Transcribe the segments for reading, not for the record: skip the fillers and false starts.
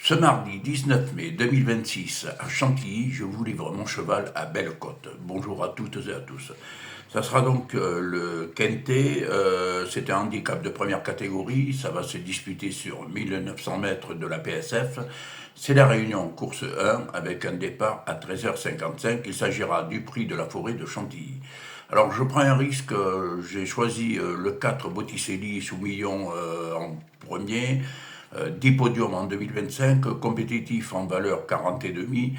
Ce mardi 19 mai 2026 à Chantilly, je vous livre mon cheval à Belle-Côte. Bonjour à toutes et à tous. Ça sera donc le Quintet, c'est un handicap de première catégorie, ça va se disputer sur 1900 mètres de la PSF. C'est la réunion course 1 avec un départ à 13h55. Il s'agira du prix de la forêt de Chantilly. Alors je prends un risque, j'ai choisi le 4 Botticelli sous million en premier. 10 podiums en 2025, compétitif en valeur 40,5,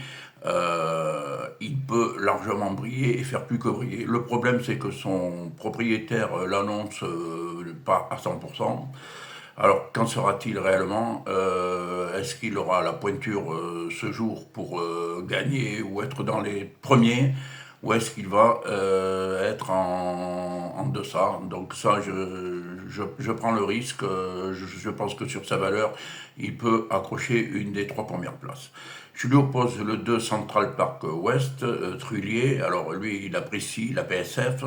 il peut largement briller et faire plus que briller. Le problème, c'est que son propriétaire l'annonce pas à 100%. Alors, qu'en sera-t-il réellement? Est-ce qu'il aura la pointure ce jour pour gagner ou être dans les premiers? Ou est-ce qu'il va être en deçà? Donc ça, je prends le risque. Je pense que sur sa valeur, il peut accrocher une des 3 premières places. Je lui oppose le 2 Central Park West, Trullier. Alors lui, il apprécie la PSF.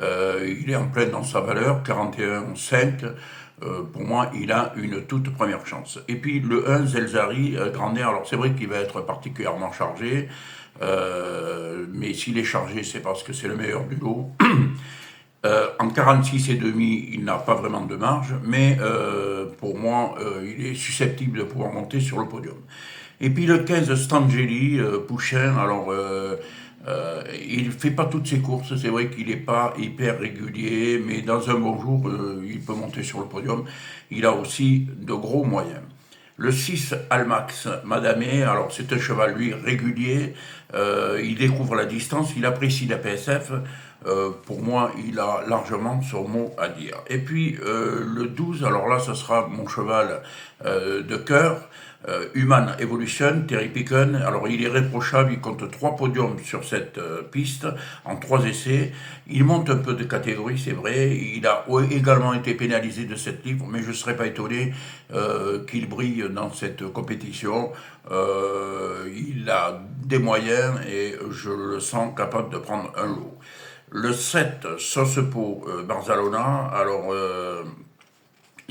Il est en plein dans sa valeur, 41,5. Pour moi, il a une toute première chance. Et puis le 1, Zelzari, Grandet, alors c'est vrai qu'il va être particulièrement chargé, mais s'il est chargé, c'est parce que c'est le meilleur du lot. En 46 et demi, il n'a pas vraiment de marge, mais pour moi, il est susceptible de pouvoir monter sur le podium. Et puis le 15, Stangeli, Pouchin, alors il ne fait pas toutes ses courses, c'est vrai qu'il n'est pas hyper régulier, mais dans un bon jour, il peut monter sur le podium. Il a aussi de gros moyens. Le 6, Almax, Madamé, alors c'est un cheval, lui, régulier, il découvre la distance, il apprécie la PSF, pour moi, il a largement son mot à dire. Et puis, le 12, alors là, ce sera mon cheval de cœur, Human Evolution, Terry Picken. Alors, il est réprochable, il compte 3 podiums sur cette piste, en 3 essais. Il monte un peu de catégorie, c'est vrai. Il a également été pénalisé de cette livre, mais je ne serais pas étonné qu'il brille dans cette compétition. Il a des moyens et je le sens capable de prendre un lot. Le 7, Sossepo Barzalona, alors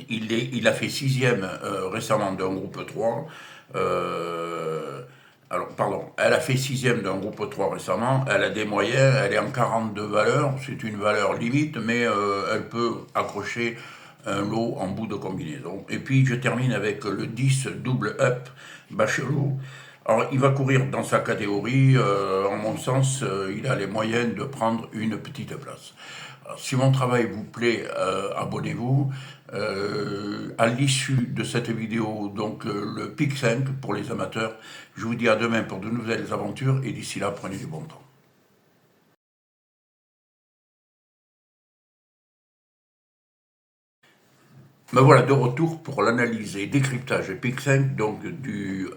il a fait 6e récemment d'un groupe 3. Alors, pardon, elle a fait 6e d'un groupe 3 récemment, elle a des moyens, elle est en 42 valeurs, c'est une valeur limite, mais elle peut accrocher un lot en bout de combinaison. Et puis je termine avec le 10 double up Bachelot. Alors il va courir dans sa catégorie, en mon sens, il a les moyens de prendre une petite place. Alors, si mon travail vous plaît, abonnez-vous. À l'issue de cette vidéo, donc le PIC 5 pour les amateurs, je vous dis à demain pour de nouvelles aventures et d'ici là, prenez du bon temps. Me voilà de retour pour l'analyse et décryptage PIC 5 donc, du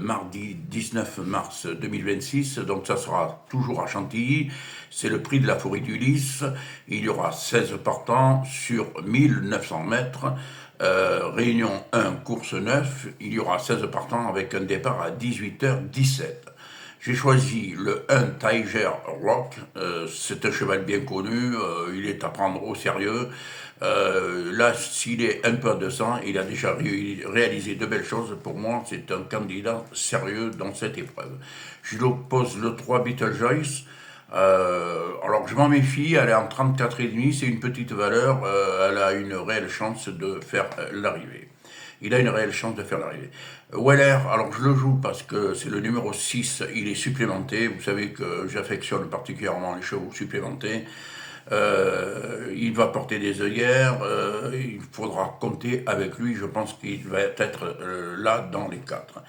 mardi 19 mars 2026. Donc ça sera toujours à Chantilly. C'est le prix de la forêt d'Ulysse. Il y aura 16 partants sur 1900 mètres. Réunion 1, course 9. Il y aura 16 partants avec un départ à 18h17. J'ai choisi le 1 Tiger Rock, c'est un cheval bien connu, il est à prendre au sérieux. Là, s'il est un peu à 200, il a déjà réalisé de belles choses. Pour moi, c'est un candidat sérieux dans cette épreuve. Je lui oppose le 3 Beetlejuice. Alors je m'en méfie, elle est en 34,5, c'est une petite valeur, elle a une réelle chance de faire l'arrivée. Il a une réelle chance de faire l'arrivée. Weller, alors je le joue parce que c'est le numéro 6, il est supplémenté. Vous savez que j'affectionne particulièrement les chevaux supplémentés. Il va porter des œillères, il faudra compter avec lui, je pense qu'il va être là dans les 4.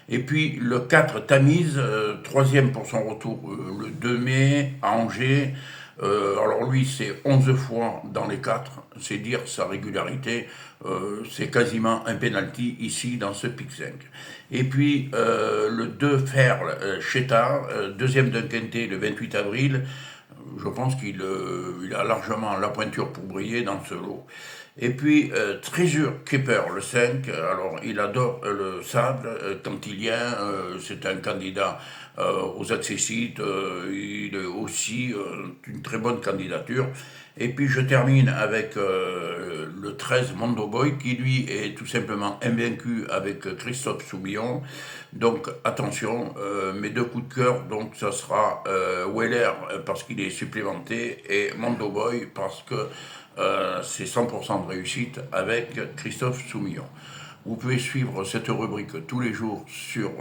Et puis le 4, Tamise, troisième pour son retour le 2 mai à Angers. Alors lui, c'est 11 fois dans les 4, c'est dire sa régularité, c'est quasiment un penalty ici dans ce PIC 5. Et puis le 2 Ferl, Chétard, deuxième d'un quintet le 28 avril, je pense qu'il a largement la pointure pour briller dans ce lot. Et puis Treasure Keeper, le 5, alors il adore le sable, quand il y a, c'est un candidat aux accessites, il est aussi une très bonne candidature. Et puis je termine avec le 13 Mondo Boy qui lui est tout simplement invaincu avec Christophe Soumillon. Donc attention, mes deux coups de cœur, donc ça sera Weller parce qu'il est supplémenté et Mondo Boy parce que c'est 100% de réussite avec Christophe Soumillon. Vous pouvez suivre cette rubrique tous les jours sur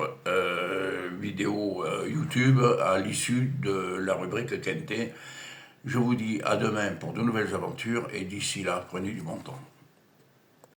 vidéo YouTube à l'issue de la rubrique Quintet. Je vous dis à demain pour de nouvelles aventures et d'ici là, prenez du bon temps.